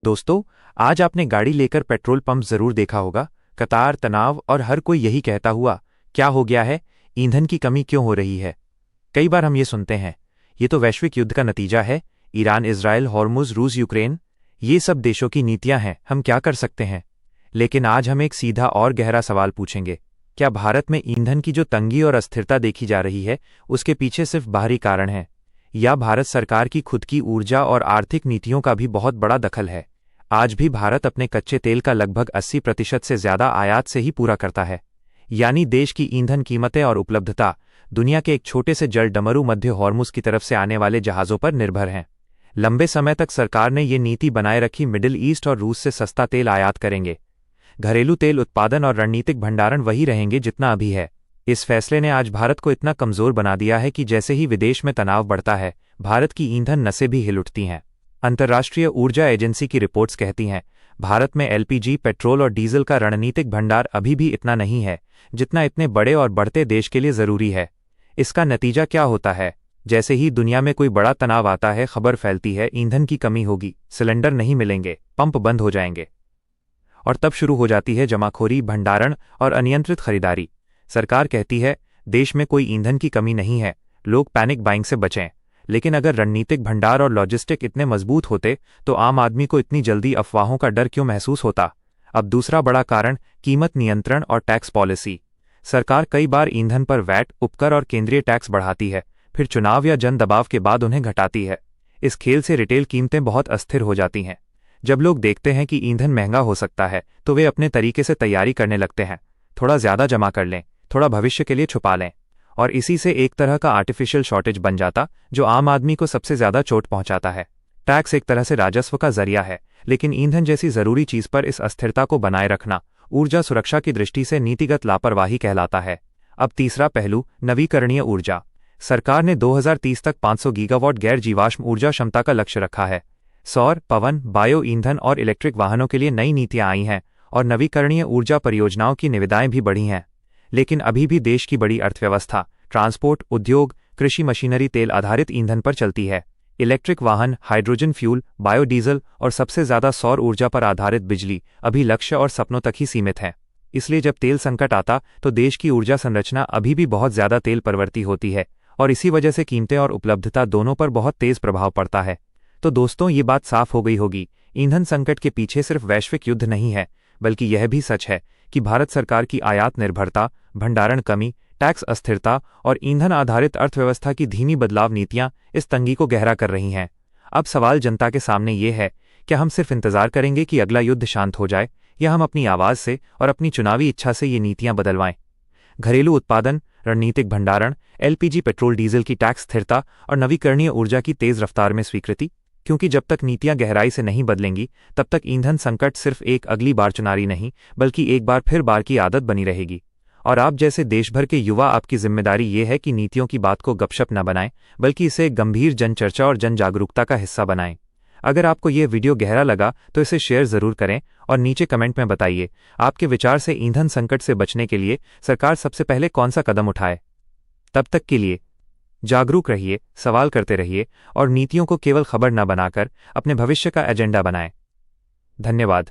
दोस्तों, आज आपने गाड़ी लेकर पेट्रोल पंप जरूर देखा होगा। कतार, तनाव और हर कोई यही कहता हुआ, क्या हो गया है, ईंधन की कमी क्यों हो रही है। कई बार हम ये सुनते हैं, ये तो वैश्विक युद्ध का नतीजा है। ईरान, इजराइल, हॉर्मुज, रूस, यूक्रेन, ये सब देशों की नीतियां हैं, हम क्या कर सकते हैं। लेकिन आज हम एक सीधा और गहरा सवाल पूछेंगे, क्या भारत में ईंधन की जो तंगी और अस्थिरता देखी जा रही है, उसके पीछे सिर्फ बाहरी कारण है, या भारत सरकार की खुद की ऊर्जा और आर्थिक नीतियों का भी बहुत बड़ा दखल है। आज भी भारत अपने कच्चे तेल का लगभग 80% से ज्यादा आयात से ही पूरा करता है। यानी देश की ईंधन कीमतें और उपलब्धता दुनिया के एक छोटे से जल डमरू मध्य हॉर्मुज की तरफ से आने वाले जहाजों पर निर्भर हैं। लंबे समय तक सरकार ने ये नीति बनाए रखी, मिडिल ईस्ट और रूस से सस्ता तेल आयात करेंगे। घरेलू तेल उत्पादन और रणनीतिक भंडारण वही रहेंगे जितना अभी है। इस फैसले ने आज भारत को इतना कमजोर बना दिया है कि जैसे ही विदेश में तनाव बढ़ता है, भारत की ईंधन नसें भी हिल उठती हैं। अंतर्राष्ट्रीय ऊर्जा एजेंसी की रिपोर्ट्स कहती हैं, भारत में एलपीजी, पेट्रोल और डीजल का रणनीतिक भंडार अभी भी इतना नहीं है जितना इतने बड़े और बढ़ते देश के लिए जरूरी है। इसका नतीजा क्या होता है? जैसे ही दुनिया में कोई बड़ा तनाव आता है, खबर फैलती है ईंधन की कमी होगी, सिलेंडर नहीं मिलेंगे, पंप बंद हो जाएंगे। और तब शुरू हो जाती है जमाखोरी, भंडारण और अनियंत्रित खरीदारी। सरकार कहती है देश में कोई ईंधन की कमी नहीं है, लोग पैनिक बाइंग से बचें। लेकिन अगर रणनीतिक भंडार और लॉजिस्टिक इतने मजबूत होते तो आम आदमी को इतनी जल्दी अफवाहों का डर क्यों महसूस होता। अब दूसरा बड़ा कारण, कीमत नियंत्रण और टैक्स पॉलिसी। सरकार कई बार ईंधन पर वैट, उपकर और केंद्रीय टैक्स बढ़ाती है, फिर चुनाव या जन दबाव के बाद उन्हें घटाती है। इस खेल से रिटेल कीमतें बहुत अस्थिर हो जाती हैं। जब लोग देखते हैं कि ईंधन महंगा हो सकता है तो वे अपने तरीके से तैयारी करने लगते हैं, थोड़ा ज्यादा जमा कर लें, थोड़ा भविष्य के लिए छुपा लें। और इसी से एक तरह का आर्टिफिशियल शॉर्टेज बन जाता, जो आम आदमी को सबसे ज्यादा चोट पहुंचाता है। टैक्स एक तरह से राजस्व का जरिया है, लेकिन ईंधन जैसी जरूरी चीज पर इस अस्थिरता को बनाए रखना ऊर्जा सुरक्षा की दृष्टि से नीतिगत लापरवाही कहलाता है। अब तीसरा पहलू, नवीकरणीय ऊर्जा। सरकार ने 2030 तक 500 गीगावाट गैर जीवाश्म ऊर्जा क्षमता का लक्ष्य रखा है। सौर, पवन, बायो ईंधन और इलेक्ट्रिक वाहनों के लिए नई नीतियां आई हैं और नवीकरणीय ऊर्जा परियोजनाओं की निविदाएं भी बढ़ी हैं। लेकिन अभी भी देश की बड़ी अर्थव्यवस्था ट्रांसपोर्ट, उद्योग, कृषि मशीनरी तेल आधारित ईंधन पर चलती है। इलेक्ट्रिक वाहन, हाइड्रोजन फ्यूल, बायोडीजल और सबसे ज्यादा सौर ऊर्जा पर आधारित बिजली अभी लक्ष्य और सपनों तक ही सीमित है। इसलिए जब तेल संकट आता तो देश की ऊर्जा संरचना अभी भी बहुत ज्यादा तेल परवर्ती होती है, और इसी वजह से कीमतें और उपलब्धता दोनों पर बहुत तेज प्रभाव पड़ता है। तो दोस्तों, ये बात साफ हो गई होगी, ईंधन संकट के पीछे सिर्फ वैश्विक युद्ध नहीं है, बल्कि यह भी सच है कि भारत सरकार की आयात निर्भरता, भंडारण कमी, टैक्स अस्थिरता और ईंधन आधारित अर्थव्यवस्था की धीमी बदलाव नीतियां इस तंगी को गहरा कर रही हैं। अब सवाल जनता के सामने ये है, क्या हम सिर्फ इंतजार करेंगे कि अगला युद्ध शांत हो जाए, या हम अपनी आवाज से और अपनी चुनावी इच्छा से ये नीतियां बदलवाएं? घरेलू उत्पादन, रणनीतिक भंडारण, एलपीजी, पेट्रोल डीजल की टैक्स स्थिरता और नवीकरणीय ऊर्जा की तेज रफ्तार में स्वीकृति। क्योंकि जब तक नीतियां गहराई से नहीं बदलेंगी, तब तक ईंधन संकट सिर्फ एक अगली बार चुनारी नहीं, बल्कि एक बार फिर बार की आदत बनी रहेगी। और आप जैसे देश भर के युवा, आपकी जिम्मेदारी ये है कि नीतियों की बात को गपशप न बनाएं, बल्कि इसे एक गंभीर जन चर्चा और जन जागरूकता का हिस्सा बनाएं। अगर आपको यह वीडियो गहरा लगा तो इसे शेयर जरूर करें और नीचे कमेंट में बताइए आपके विचार से ईंधन संकट से बचने के लिए सरकार सबसे पहले कौन सा कदम उठाए। तब तक के लिए जागरूक रहिए, सवाल करते रहिए और नीतियों को केवल खबर न बनाकर अपने भविष्य का एजेंडा बनाएं। धन्यवाद।